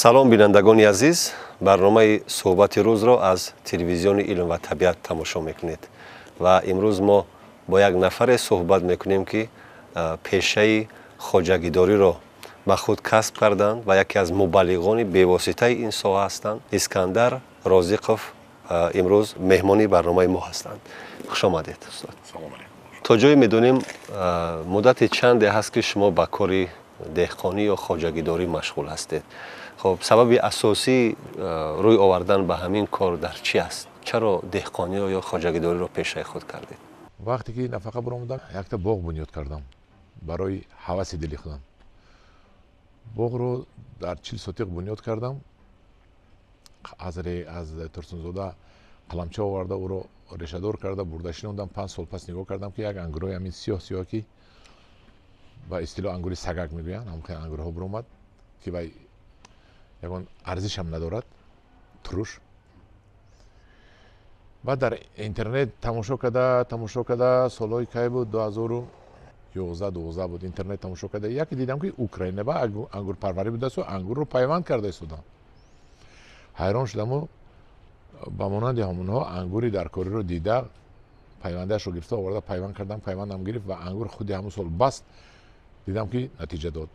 салом бинандагони азиз, барномаи суҳбати рӯзро аз телевизиони илм ва табиат тамошо мекунед ва имрӯз мо бо як нафаре суҳбат мекунем ки пешаи хоҷагидориро ба худ касб карданд ва яке аз мубаллиғони бевоситаи ин соҳа ҳастанд. Искандар Розиқов имрӯз меҳмони барномаи мо ҳастанд. хуш омадед устод. то ҷое медонем муддати чанде ҳаст ки шумо ба кори деҳқонӣ ё хоҷагидорӣ машғул ҳастед. خب سبب اساسی روی آوردن به همین کار در چی است؟ چرا دهقانی یا خواجگیداری رو پیشه خود کردید؟ وقتی که نفقه برآمدم یک تا باغ بنیاد کردم برای هوس دلی خودم. باغ رو در 40 سوتیق بنیاد کردم. از ترسونزاده قلمچه آورده او رو ریشه دار کرده برده شنوندم. 5 سال پس نگاه کردم که یک انگورای همین سیاه که با اصطلاح انگوری سگک میگویند، همون انگورها برآمد که با یگان ارزش هم ندارد تروش. بعد در اینترنت تماشا کرده سالهای کی بود 2011 بود اینترنت تماشا کرده یکی دیدم که اوکراینه با انگور پروری بوده و انگور رو پیوند کرده سودن. حیران شدم و با مانند همونها انگوری در کاری رو دیده پیوندش رو گرفته آورده پیوند کردم پیوندم گرفت و انگور خودی همون سال بست دیدم که نتیجه داد.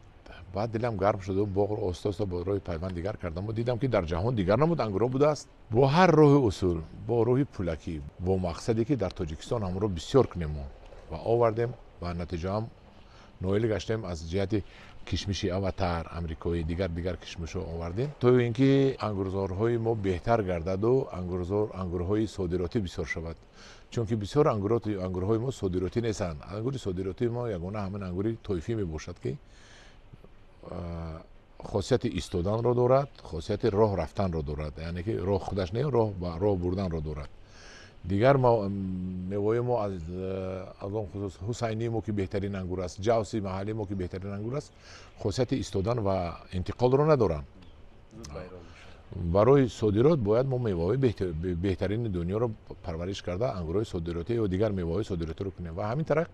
بعد دلم گرم شد و باغ رو آستا با راه پیوند دیگر کردم و دیدم که در جهان دیگر نمود انگورها بوده است. با هر راه اصول با راه پولکی با مقصدی که در تاجیکستان هم رو بسیار کنیم و آوردیم و نتیجه هم نوئل گشتیم از جهت کشمشی اواتر امریکایی دیگر کشمشو آوردیم تا اینکه انگورزارهای ما بهتر گردد و انگورهای صادراتی بسیار شود. چون که بسیار انگورهای ما صادراتی نیستند. انگور صادراتی ما یگانه همین انگوری طایفی می باشد که خاصیت ایستادن رو دارد، خاصیت راه رفتن رو دارد، یعنی که راه خودش نه راه بردن رو دارد. دیگر میوه ما از اون خصوص حسینی ما که بهترین انگور است، جوسی محلی ما که بهترین انگور است، خاصیت ایستادن و انتقال رو ندارن. برای صادرات باید ما میوه بهترین دنیا رو پرورش کرده انگورهای صادراتی و دیگر میوه صادراتی رو کنیم و همین طریق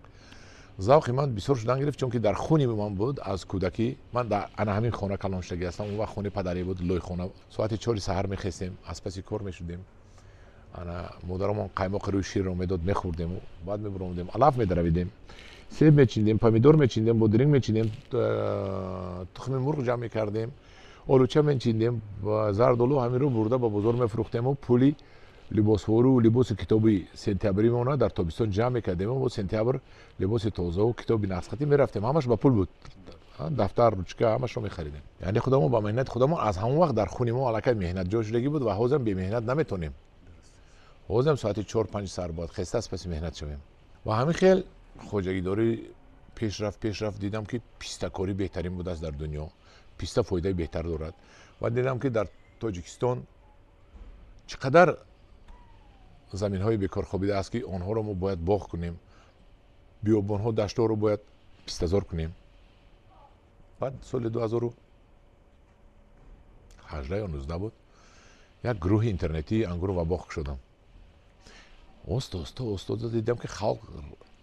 ذوق من بسیار شدن گرفت چون که در خونی من بود از کودکی من در همین خانه کلانشتگی هستم. اون وقت خونه پدری بود لوی خانه ساعت 4 سحر میخستیم از پس کار میشدیم. انا مادرمون قایماق روی شیر رو میداد میخوردیم و بعد میبروندیم علف میدرویدیم سیب میچیندیم پامیدور میچیندیم بودرینگ میچیندیم تخم مرغ جمع میکردیم آلوچه میچیندیم و زردالو همین رو برده با بازار میفروختیم و پولی لباس و لباس کتابی سنتیابری ما در تابستان جمع کردیم و سنتیابر لباس تازه و کتابی نسختی میرفتیم همش با پول بود. دفتر روچکه همش رو میخریدیم. یعنی خودمون با مهنت خودمون از همون وقت در خونی ما علاقه مهنت جا شدگی بود و هازم بی مهنت نمیتونیم. هازم ساعت 4 5 سر بعد خسته است پس مهنت شویم. و همین خیل خوجگیداری پیشرفت دیدم که پیسته کاری بهترین بود است در دنیا. پیسته فایده بهتر دارد و دیدم که در تاجیکستان چقدر زمین های بیکار خوابیده است که آنها رو ما باید باغ کنیم. بیابان ها دشت ها رو باید پیسته‌زار کنیم. بعد سال 2018 یا 19 بود یک گروه اینترنتی انگور و باغ شدم. استاد دیدم که خلق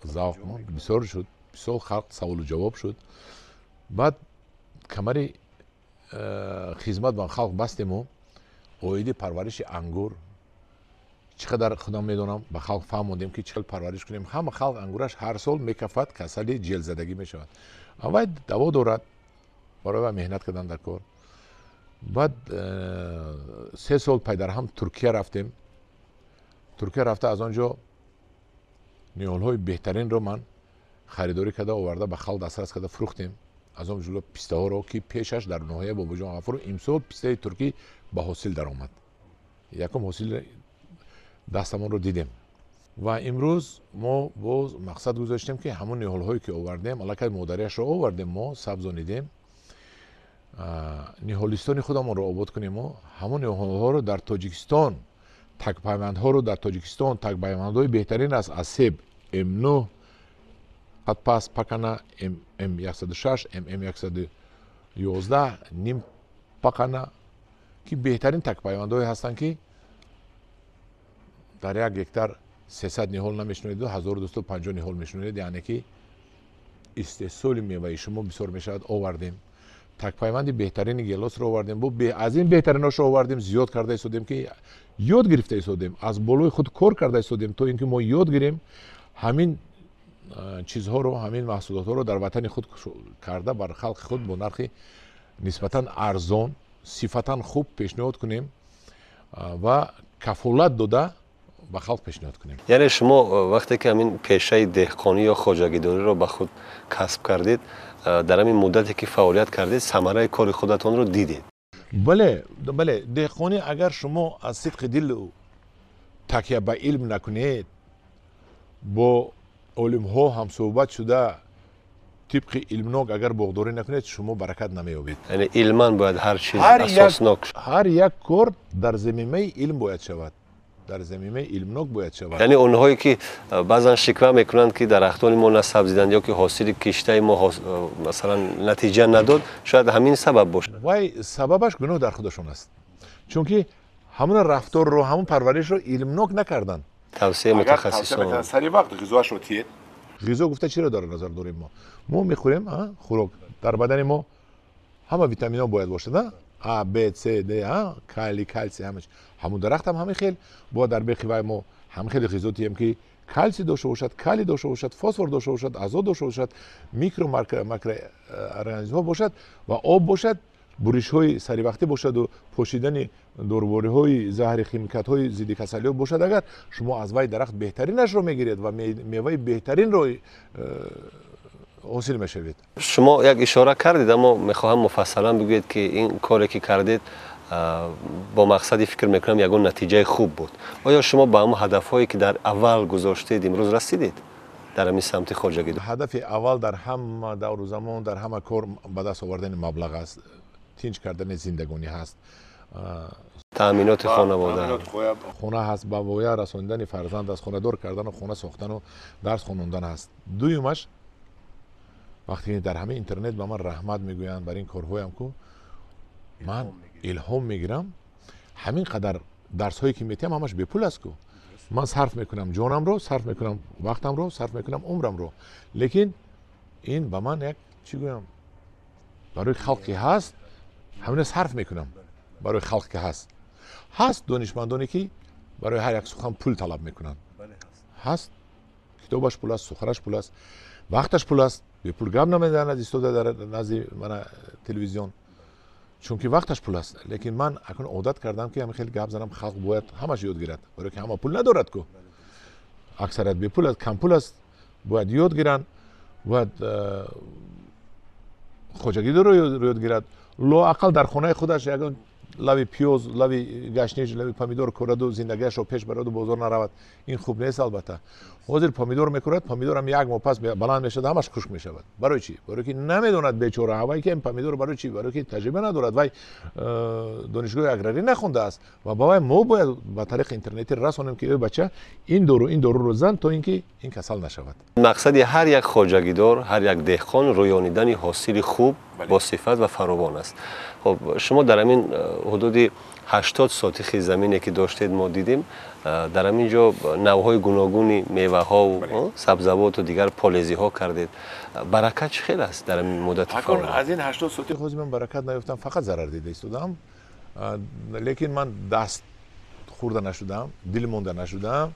ذوق من بسیار شد. بسیار خلق سوال و جواب شد. بعد کمری خدمت با خلق بستیم و اویدی پرورش انگور چقدر خودم میدونم به خلق فهموندیم که چقدر پرورش کنیم. همه خلق انگورش هر سال میکفد کسل جلد زدگی میشود. اول دوا دارد برای مهنت کردن در کار. بعد 3 سال پی در هم ترکیه رفتیم. ترکیه رفته از آنجا نیال های بهترین رو من خریداری کرده آورده به خلق دسترس کرده فروختیم. از اون جلو پیسته ها رو که پیشش در ناحیه بابا جان غفور امسال پیسته ترکی با حاصل در آمد. یکم حاصل دستمون رو دیدیم و امروز ما باز مقصد گذاشتیم که همون نهال هایی که آوردیم علاقه مادریش رو آوردیم ما سبزانیدیم نهالستان خودمون رو آباد کنیم و همون نهال ها رو در تاجیکستان تک پیوند ها رو در تاجیکستان تک پیوند های بهترین است از سیب M9 قد پاس پکنه M106 M111 نیم پکنه که بهترین تک پیوند های هستن که در یک هکتار 300 نهال نمیشنوید و 1250 نهال میشنوید. یعنی که استحصال میوه شما بسیار میشود. آوردیم تک پیوند بهترین گیلاس رو آوردیم. از این بهتریناش رو آوردیم، زیاد کرده ایستادیم که یاد گرفته ایستادیم، از بالای خود کار کرده ایستادیم تا اینکه ما یاد گیریم همین چیزها رو، همین محصولات رو در وطن خود کرده بر خلق خود با نرخ نسبتا ارزان، صفتا خوب پیشنهاد کنیم و کفالت داده به خلق پیشنهاد کنیم. یعنی شما وقتی که همین پیشه دهقانی یا خواجگیداری رو به خود کسب کردید، در همین مدتی که فعالیت کردید ثمره کار خودتان رو دیدید؟ بله دهقانی اگر شما از صدق دل تکیه به علم نکنید، با علم ها هم صحبت شده طبق علمناک اگر باغداری نکنید، شما برکت نمیابید. یعنی علما باید هر چیز اساسناک، هر یک کار در زمینه علم باید شود، در زمینه علمناک باید شود. یعنی اونهایی که بعضا شکوه میکنند که درختان ما نسبزیدند یا که حاصل کشته ما مثلا نتیجه نداد، شاید همین سبب باشه. وای سببش گناه در خودشون است، چون که همون رفتار رو، همون پرورش رو علمناک نکردن. توصیه متخصصان سری وقت غذاش رو تیه. غذا گفته چی رو داره نظر داریم؟ ما میخوریم خوراک، در بدن ما همه ویتامینا باید باشه، نه A B C D کالی کلسی همش. همون درخت هم همین خیلی با در بخوای ما هم خیلی غذاتی هم که کلسی داشته باشد، کالی داشته باشد، فسفر داشته باشد، آزاد داشته باشد، میکرو ماکرو ارگانیسم‌ها باشد و آب باشد، بریش‌های سری وقتی باشد و پوشیدن دورباری‌های زهر خیمیکات‌های ضد کسلی باشد. اگر شما از وای درخت بهترینش رو میگیرید و میوه بهترین رو حاصل میشوید. شما یک اشاره کردید، اما میخواهم مفصلا بگویید که این کاری که کردید با مقصدی فکر میکنم یگان نتیجه خوب بود. آیا شما با اون هدفهایی که در اول گذاشتید امروز رسیدید در همین سمت خواجگی؟ هدف اول در همه دور و زمان، در همه کار به دست آوردن مبلغ است، تینج کردن زندگانی هست، تامینات خانواده، خونه هست، به وای رساندن فرزند است، خونه دار کردن و خونه ساختن و درس خواندن هست. دویمش وقتی در همه اینترنت به من رحمت میگویند برای این کارهایم که من الهام میگیرم، همین قدر درس هایی که میتیم همش به پول است که من صرف میکنم، جانم رو صرف میکنم، وقتم رو صرف میکنم، عمرم رو، لیکن این به من یک چی گویم برای خلقی هست، همین صرف میکنم برای خلق که هست دانشمندانی که برای هر یک سخن پول طلب میکنن، هست کتابش پول است، سخنش پول است، وقتش پول است، به پول گپ نمیدن از ایستاده در نزد من تلویزیون، چون که وقتش پول است. لیکن من اکنون عادت کردم که همین خیلی گپ زنم، خلق باید همش یاد گیرد، برای که همه پول ندارد که اکثریت به پول است، کم پول است، باید یاد گیرن، باید خواجگی رو یاد گیرد، لااقل در خانه خودش یگان لوی پیاز، لوی گشنیج، لوی پامیدور کورد و زندگیش رو پیش برد و بازار نرود. این خوب نیست. البته حاضر پامیدور میکورد، پامیدور هم یک ماه پس بلند میشد، همش خشک میشود. برای چی؟ برای که نمیدوند بیچاره هوایی که این پامیدور برای چی؟ برای که تجربه ندارد، وای دانشگاه اگراری نخونده است و باید ما باید با طریق اینترنتی رسانیم که بچه این دورو رو زن تا اینکه این کسل نشود. مقصد هر یک خواجگیدار، هر یک دهقان رویانیدن حاصل خوب با صفت و فراوان است. خب شما در همین حدود 80 ساتی زمینی که داشتید ما دیدیم، در همینجا نوهای گوناگونی میوه ها و سبزیجات و دیگر پالزی ها کردید. برکت خیلی است در این مدت فعالیت. از این 80 ساتی خود من برکت نیافتم، فقط ضرر دیده ایستادم، لیکن من دست خورده نشدم، دل مونده نشدم،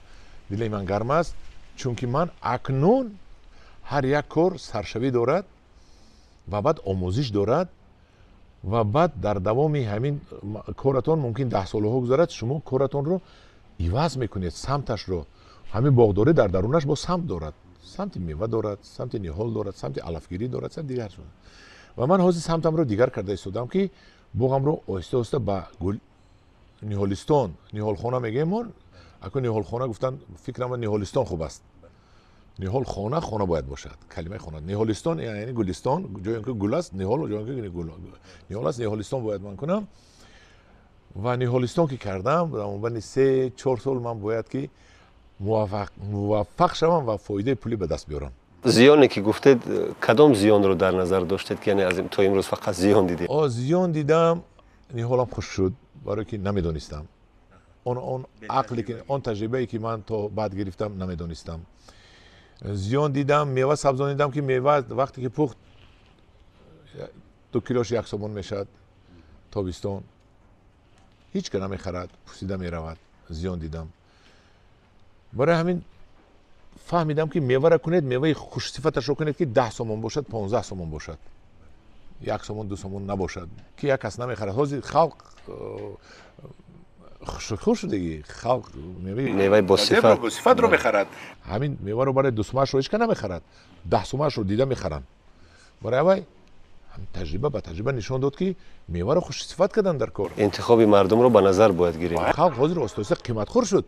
دل من گرم است، چون که من اکنون هر یک کار سرشوی دارد و بعد آموزش دارد و بعد در دوام همین کارتون ممکن 10 سال ها گذرد، شما کارتون رو عوض میکنید، سمتش رو. همین باغداری در درونش با سمت دارد، سمت میوه دارد، سمت نهال دارد، سمت علفگیری دارد، سمت دیگر شده. و من حاضر سمتم رو دیگر کرده ایستادم که باغم رو آهسته آهسته به نهالستان، نهالخانه میگیم ما، اکنون نهالخانه گفتن فکرم نهالستان خوب است. نهال خانه باید باشد. کلمه خانه نهالستان یعنی گلستان، جایی که گل است، نهال جایی که گل نهال است، نهالستان باید من کنم. و نهالستان که کردم در مبین 3-4 سال من باید که موفق شوم و فایده پولی به دست بیارم. زیانی که گفتید کدام زیان رو در نظر داشتید که یعنی از تو امروز فقط زیان دیدید؟ زیان دیدم، نهالم خوش شد برای که نمیدونستم. اون عقلی که اون تجربه‌ای که من تا بعد گرفتم نمیدونستم. زیان دیدم، میوه سبزان دیدم که میوه وقتی که پخت 2 کیلوش 1 سومون میشد تابستان هیچ که نمیخرد پوسیده میرود زیان دیدم برای همین فهمیدم که میوه را کنید میوه خوش صفتش رو کنید که 10 سومون باشد 15 سومون باشد 1 سومون 2 سومون نباشد که یک کس نمیخرد حاضر خلق خوش شدگی خلق میوه با صفت رو بخرد همین میوه رو برای 2 سومش رو هیچ که نمیخرد 10 سومش رو دیده میخرن برای اوای تجربه به تجربه نشون داد که میوه رو خوش صفت کردن در کار انتخاب مردم رو به نظر باید گیریم خلق حاضر استوسه قیمت خور شد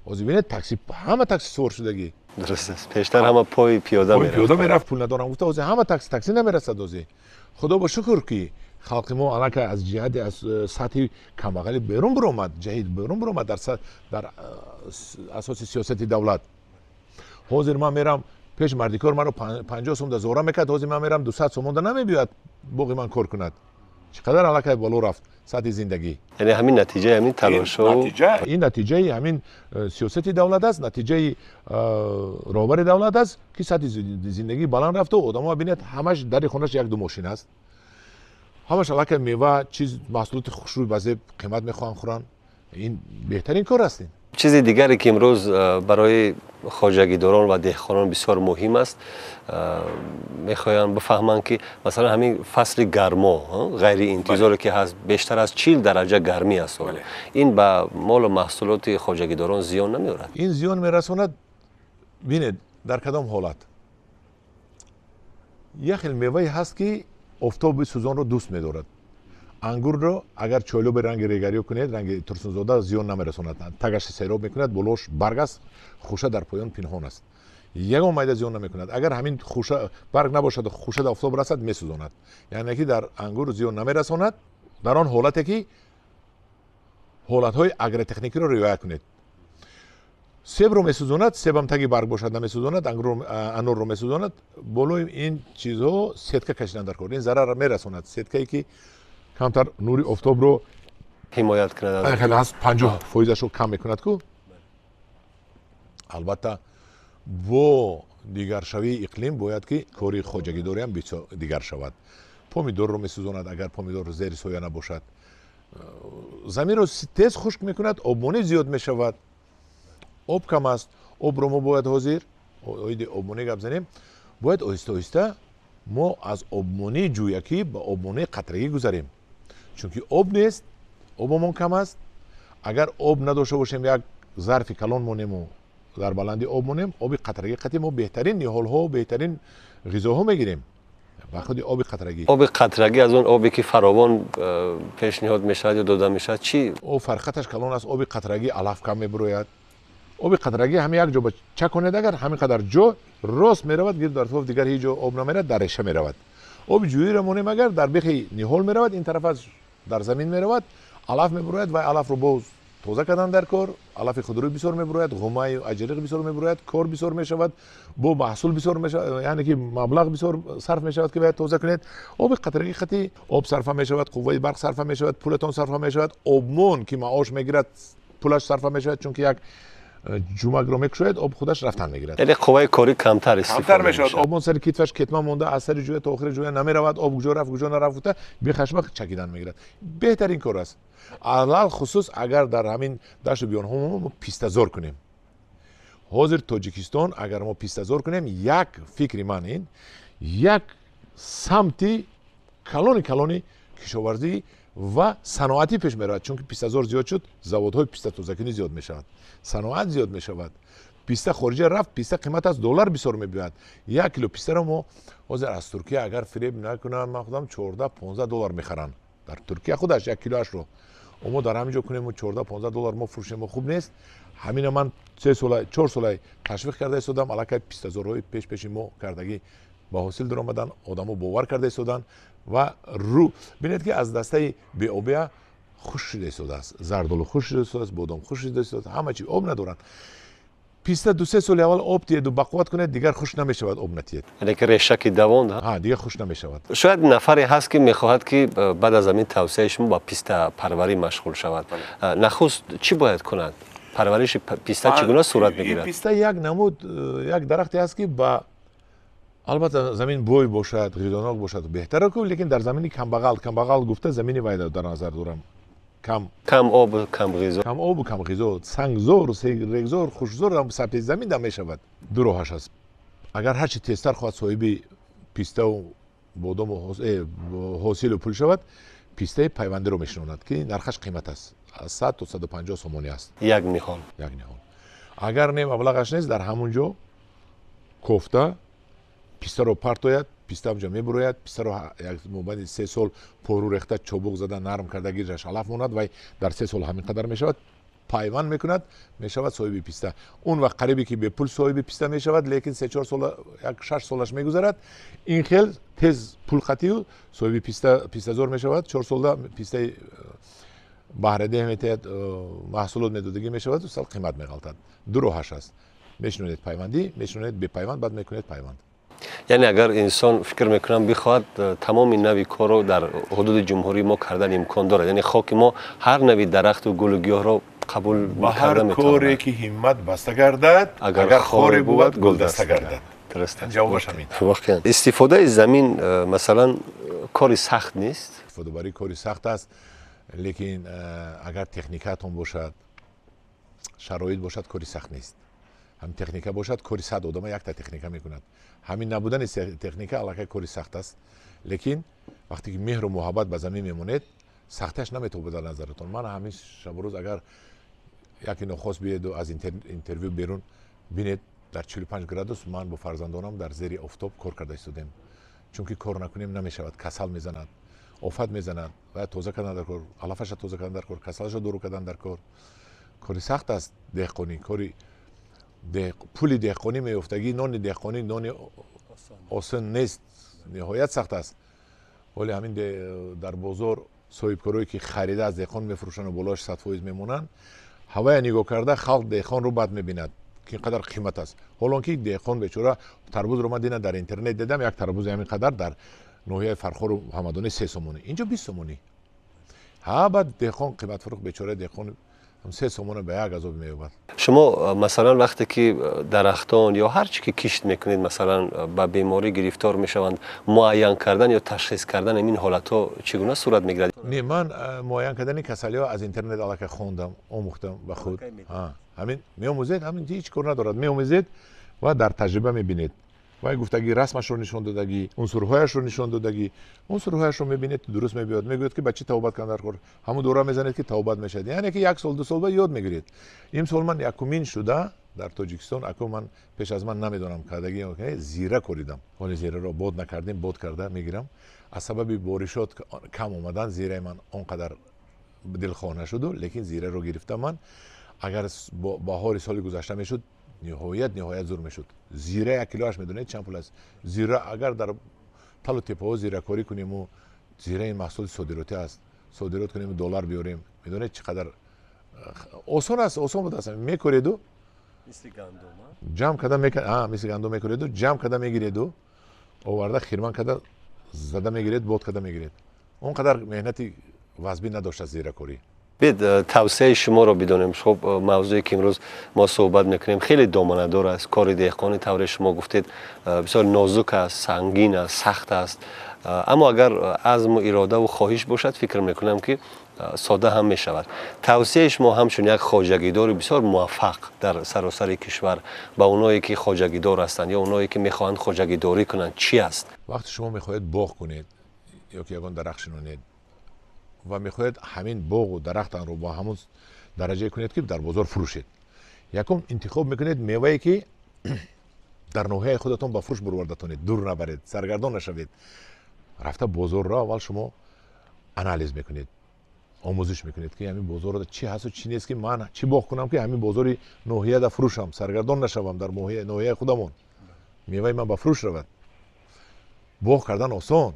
حاضر ببینید تاکسی همه تاکسی سور شدگی درست است پیشتر همه پای پیاده میرفت پیاده میرفت پول ندارم گفته حاضر همه تاکسی نمیرسد حاضر خدا با شکر که خلق ما الان که از جهت از سطح کمبغل بیرون برآمد جهید بیرون برآمد در اساس سیاست دولت حاضر ما میرم پیش مردیکار من رو 50 سوم زورا میکرد حاضر من میرم 200 سوم نمیبیاد بوقی من کار کند چقدر علاقه بالا رفت سطح زندگی یعنی همین نتیجه همین تلاش و این نتیجه همین سیاست دولت است نتیجه راهبر دولت است که سطح زندگی بالا رفت و آدم‌ها ببینید همش در خونش 1-2 ماشین است همش علاقه میوه چیز محصولات خوشروی بازه قیمت میخوان خورن این بهترین کار است چیز دیگری که امروز برای خواجگیداران و دهقانان بسیار مهم است میخوایم بفهمند که مثلا همین فصل گرما غیر انتظاری که هست بیشتر از 40 درجه گرمی است این به مال و محصولات خواجگیداران زیان نمیارد این زیان میرساند ببینید در کدام حالت یک خیلی میوه هست که آفتاب سوزان رو دوست می‌دارد انگور رو اگر چایلو به رنگ ریگری کنید رنگ ترسن‌زاده زیان نمی‌رساند تگش سیراب می‌کند بلوش برگ است خوشه در پایان پنهان است یگان میده زیان نمی‌کند اگر همین خوشه برگ نباشد و خوشه در آفتاب رسد می‌سوزاند یعنی که در انگور زیان نمی‌رساند در آن حالتی که حالت‌های اگر تکنیکی رو رعایت کنید سیب رو می‌سوزاند سیب هم تگی برگ باشد نمی‌سوزاند انار رو می‌سوزاند بالای این چیزها سیتکه کشیدن در کار این ضرر می‌رساند سیتکه‌ای که کمتر نوری آفتاب رو حمایت کند خیلی هست 50% رو کم میکند کو البته با دیگر شوی اقلیم باید که کاری خواجگیداری هم دیگر شود پومیدور رو میسوزاند اگر پومیدور زیر سایه نباشد زمین رو تیز خشک میکند آبمانی زیاد میشود آب کم است آب رو ما باید حاضر آبمانی گپ زنیم باید آهسته آهسته ما از آبمانی جویکی به آبمانی قطرگی گذاریم چون که آب نیست آبمون کم است اگر آب نداشته باشیم یک ظرف کلان مونیم و در بلندی آب مونیم آب قطرگی قطعی ما بهترین نهال ها و بهترین غذاها میگیریم وقتی آب قطرگی از اون آبی که فراوان پیشنهاد میشود یا داده میشود چی او فرقتش کلان است آب قطرگی علف کم میبروید آب قطرگی همین یک جا چک کنید اگر همین قدر جا راست میرود گیر در طرف دیگر هیچ جا آب نمیرد در ریشه میرود آب جویی را مونیم اگر در بیخی نهال میرود این طرف از در زمین میرود علف میبروید و علف رو باز تازه کردن در کار علف خودروی بسیار میبروید غمه و اجریق بسیار میبروید کار بسیار میشود با محصول بسیار میشود یعنی که مبلغ بسیار صرف میشود که باید تازه کنید آب قطرگی خطی آب صرف میشود قوه برق صرف میشود پولتون صرف میشود آبمون که معاش میگیرد پولش صرف میشود چون که یک جمعه رو میکشوید آب خودش رفتن میگیرد یعنی قوه کاری کمتر استفاده میشه آبمون سر کیتفش کتمه مونده از سر جوی تا آخر جوی نمیرود آب کجا رفت کجا نرفت بخشبق چکیدن میگیرد بهترین کار است علل خصوص اگر در همین دشت بیان هم پیسته‌زار کنیم حاضر تاجیکستان اگر ما پیسته‌زار کنیم یک فکری من این یک سمتی کلانی کشاورزی و صنعتی پیش میرود چون که پیسته‌زار زیاد شد زوادهای پیسته تازه‌کنی زیاد میشود صنعت زیاد میشود پیسته خارجی رفت پیسته قیمت از دلار بسیار میبیاد 1 کیلو پیسته رو ما حاضر از ترکیه اگر فریب نکنم من خودم 14-15 دلار میخرن در ترکیه خودش 1 کیلوش رو ما در همینجا کنیم 14-15 دلار ما فروشیم خوب نیست همین من 4 سال تشویق کرده ایستادم علاقه پیسته‌زارهای پیش ما کردگی با حاصل در آمدن آدمو باور کرده ایستادن و رو ببینید که از دسته بی آبیا خوش شده ایستاده است زردالو خوش شده ایستاده است بادام خوش شده ایستاده است همه چی آب ندارن پیسته 2-3 سال اول آب تید و بقوت کنه دیگر خوش نمیشود آب نتید یعنی که ریشک دوان دیگر خوش نمیشود شاید نفری هست که میخواهد که بعد از همین توسعه شما با پیسته پروری مشغول شود نخست چی باید کند پرورش پیسته چگونه صورت میگیرد پیسته یک نمود یک درختی است که با البته زمین بوی باشد غذاناک باشد بهتره که لیکن در زمینی کم گفته زمینی باید در نظر دارم کم آب کم غذا کم آب و کم غذا سنگزور رگزور خوشزور هم سبت زمین دم میشود دو راهش است اگر هر چی تیزتر خواهد صاحب پیسته و بادام و حاصل و پول شود پیسته پیونده رو میشنوند که نرخش قیمت است از 100 تا 150 سومانی است یک نهال اگر نه مبلغش نیست در همونجا کوفته پیسته رو پرتوید پیسته همجا میبروید پیسته رو یک مبند 3 سال پرو ریخته چوبک زده نرم کرده گیرش علف موند و در 3 سال همین قدر میشود پیوند میکند میشود صاحب پیسته اون وقت قریبی که به پول صاحب پیسته میشود لیکن 3-4 سال یک 6 سالش میگذرد این خیل تز پول خطی و صاحب پیسته زور میشود 4 سال پیسته بهره ده میتید محصولات میدادگی میشود و سال قیمت میغلطد دو راهش است میشنونید پیوندی میشنونید به پیوند بعد میکنید پیوند یعنی اگر انسان فکر میکنم بخواد تمام این نوی کار رو در حدود جمهوری ما کردن امکان داره یعنی خاک ما هر نوی درخت و گل و گیاه رو قبول با هر کاری که همت بسته گردد اگر خاری بود گل دسته گردد درسته جوابش همین واقعا استفاده از زمین مثلا کاری سخت نیست استفاده بری کاری سخت است لیکن اگر تکنیکاتون باشد شرایط باشد کاری سخت نیست هم تکنیکا باشد کاری 100 آدم یک تا تکنیکا میکند همین نبودن تکنیکا علاقه کاری سخت است لیکن وقتی که مهر و محبت به زمین میمونید سختش نمیتونه در نظرتون من همیشه شب و روز اگر یکی نخواست بیاید و از اینترویو بیرون بینید در 45 گرادوس من با فرزندانم در زیر آفتاب کار کرده استودیم چون که کار نکنیم نمیشود کسل میزند آفت میزند و تازه کردن در کار علفش تازه کردن در کار کسلش دور کردن در کار کاری سخت است دهقانی کاری پول دهقانی میافتگی نان دهقانی نان آسان نیست نهایت سخت است ولی همین در بازار صاحبکارایی که خریده از دهقان میفروشن و بالاش 100% میمونن هوای نگاه کرده خلق دهقان رو بد میبیند که اینقدر قیمت است حالا که دهقان بیچاره تربوز رو من دیدم در اینترنت دیدم یک تربوز همین قدر در ناحیه فرخار و همدانی 3 سومونی اینجا 20 سومونی ها بعد دهقان قیمت فروخت بیچاره دهقان 3 سومون به یک عذاب میوبد شما مثلا وقتی که درختان یا هر چی که کشت میکنید مثلا به بیماری گرفتار میشوند معین کردن یا تشخیص کردن این حالت ها چگونه صورت میگیرد نه من معین کردن کسلی ها از اینترنت علاقه خوندم آموختم به خود همین میآموزید همین هیچ کار ندارد میآموزید و در تجربه میبینید و گفتگی رسمش رو نشون دادگی عنصرهایش رو نشون دادگی عنصرهایش رو میبینید درست میبیاد میگوید که بچه توبت کنه در کار همون دوره میزنید که توبت میشد یعنی که 1 سال 2 سال بعد یاد میگیرید این سال من یکمین شده در تاجیکستان اكو من پیش از من نمیدونم کردگی زیره کوریدم ولی زیره رو باد نکردیم باد کرده میگیرم از سبب بارشات کم اومدن زیره من اونقدر دلخواه نشد لیکن زیره رو گرفتم من اگر بهار سال گذشته میشد نهایت زور میشد زیره 1 کیلوش میدونید چند پول است زیره اگر در تل و تپه ها زیره کاری کنیم و زیره این محصول صادراتی است صادرات کنیم دلار بیاریم میدونید چقدر آسان است آسان بود اصلا میکورید و مثل گندم جمع کردن مثل گندم میکورید و جمع کردن میگیرید و آورده خیرمن کردن زده میگیرید بود کردن میگیرید اونقدر مهنتی واجبی نداشت زیره کاری بید توصیه شما رو بدونیم خب موضوعی که امروز ما صحبت میکنیم خیلی دامنه‌دار است کار دهقانی طور شما گفتید بسیار نازک است سنگین است سخت است اما اگر عزم و اراده و خواهش باشد فکر میکنم که ساده هم میشود توصیه شما همچون یک خواجگیدار بسیار موفق در سراسر کشور با اونایی که خواجگیدار هستند یا اونایی که میخواهند خواجگیداری کنند چی است وقتی شما میخواهید باغ کنید یا که یگان درخت شنونید و میخواهید همین باغ و درختان رو با همون درجه کنید که در بازار فروشید یکم انتخاب میکنید میوه‌ای که در ناحیه خودتون با فروش بروردتونید دور نبرید سرگردان نشوید رفته بازار را اول شما آنالیز میکنید آموزش میکنید که همین بازار چی هست و چی نیست که من چی باغ کنم که همین بازاری ناحیه دا فروشم سرگردان نشوم در ناحیه خودمون میوه من با فروش رود باغ کردن آسان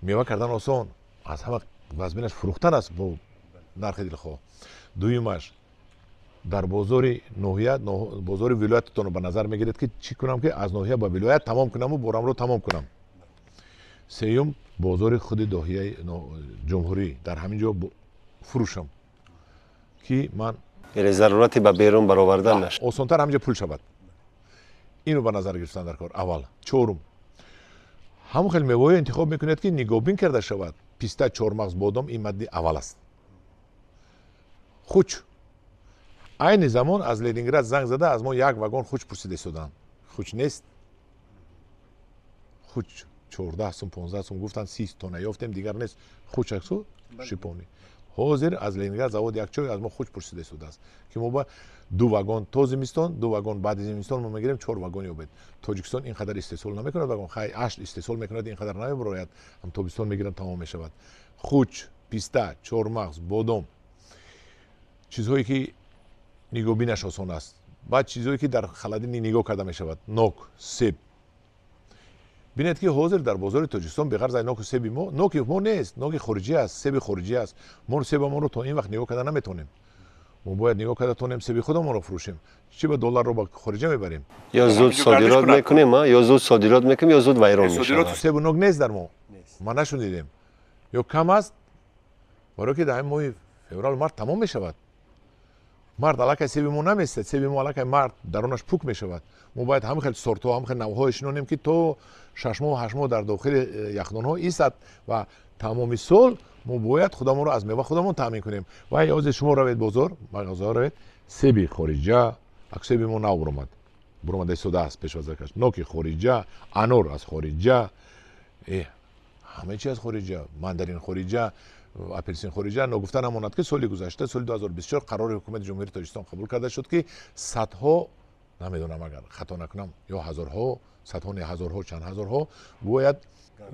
میوه کردن آسان از همه وزبینش فروختن است با نرخ دلخواه دویمش در بازار ناحیه بازار ولایتتون رو به نظر میگیرید که چی کنم که از ناحیه با ولایت تمام کنم و بارم رو تمام کنم سیوم بازار خود ناحیه جمهوری در همینجا فروشم که من یعنی ضرورتی به بیرون برآوردن نشه آسان‌تر همینجا پول شود اینو به نظر گرفتن در کار. اول چهارم همون خیلی میوه انتخاب میکنید که نگوبین کرده شود. پیستا، چهارمغز، بادام این ماده اول است. خوچ این زمان از لنینگراد زنگ زده از ما یک واگن خوچ پرسیده شدن. خوچ نیست. خوچ 14 سوم 15 سوم گفتن 30 تونه یافتیم دیگر نیست. خوچ اکسو شیپونی. حاضر از لنینگراد زاویه یک چای از ما خوچ پرسیده شده است که ما با 2 واگن تو زمستان 2 واگن بعد زمستان ما میگیریم 4 واگن یابد. تاجیکستان اینقدر استحصال نمیکنه واگن خیلی 8 استحصال میکنه اینقدر نمیبراید هم تابستان میگیرن تمام میشود. خوچ، پیستا، چهارمغز، بادام چیزهایی که نگاه بینش آسان است. بعد چیزهایی که در خلدین نگاه کرده میشود. نوک، سیب. بینید که حاضر در بازار تاجیکستان به غرض نوک و سیب ما نوک ما نیست، نوک خارجی است، سیب خارجی است. ما سیب ما رو تا این وقت نگاه کرده نمیتونیم. ما باید نگاه کرده تونیم سیب خودمون رو فروشیم. چی به دلار رو با خارجی میبریم؟ یا زود صادرات میکنیم یا زود صادرات میکنیم یا زود ویران میشه. صادرات سیب و نوک نیست در ما. ما نشونیدیم. یا کم است. برای که در ماه فوریه مارت تمام میشود. مرد علاقه سیب ما نمیسته. سیب ما علاقه مرد درونش پوک میشود. ما باید هم خیلی سورت ها هم خیلی نوعهایش نونیم که تو 6 ماه و 8 ماه در داخل یخدان ها ایستد و تمام سال ما باید خودمون رو از میوه خودمون تامین کنیم. و یاد شما روید بازار مغازه روید سیب خارجی اکسیب ما نو برآمده سودا است پیش از کش نوک خارجی انار از خارجی همه چیز از خارجی ماندارین خارجی اپلسین خارجی نگفتن امانت که سال گذشته سال 2024 قرار حکومت جمهوری تاجیکستان قبول کرده شد که صدها نمیدونم اگر خطا نکنم یا هزارها صدها نه هزارها چند هزارها باید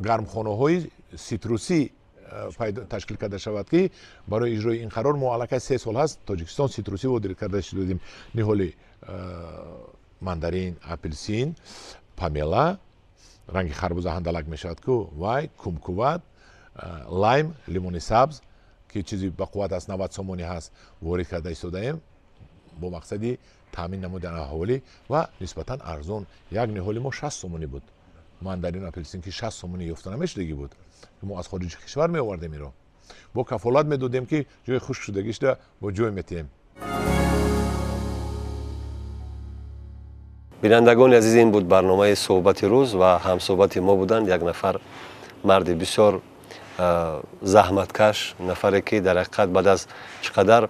گرمخانه های سیتروسی تشکیل کرده شود که برای اجرای این قرار ما علاقه 3 سال هست تاجیکستان سیتروسی وادار کرده شدیم نهالی ماندارین اپلسین پامیلا رنگ خربوزه هندلک میشود که وای کمکوات لایم لیمونی سبز که چیزی با قوت از 90 سومونی هست وارد کرده ایستادیم با مقصدی تامین نمودن اهالی و نسبتا ارزان یک نهالی ما 60 سومونی بود ماندارین اپلسین که 60 سومونی یافته نمیشدگی بود که ما از خارج کشور می آوردیم میرو با کفالت میدادیم که جای خشک شدگیش ده با جای میتیم. بینندگان عزیز این بود برنامه صحبت روز و هم صحبت ما بودند یک نفر مرد بسیار زحمتکش نفری که در حقیقت بعد از چقدر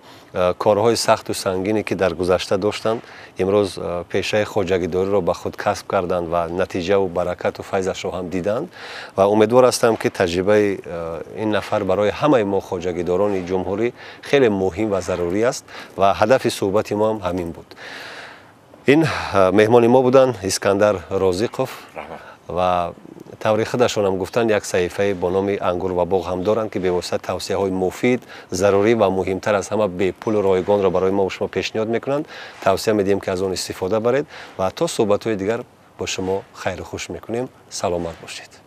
کارهای سخت و سنگینی که در گذشته داشتند امروز پیشه خواجگیداری را به خود کسب کردند و نتیجه و برکت و فیضش را هم دیدند و امیدوار هستم که تجربه این نفر برای همه ما خواجگیداران جمهوری خیلی مهم و ضروری است و هدف صحبت ما هم همین بود. این مهمان ما بودن اسکندر رازیقوف و طوری خودشون هم گفتن یک صحیفه با نام انگور و باغ هم دارند که به واسطه توصیه های مفید ضروری و مهمتر از همه به پول رایگان را برای ما و شما پیشنهاد میکنند. توصیه میدیم که از آن استفاده برید و تا صحبت های دیگر با شما خیر و خوش میکنیم. سلامت باشید.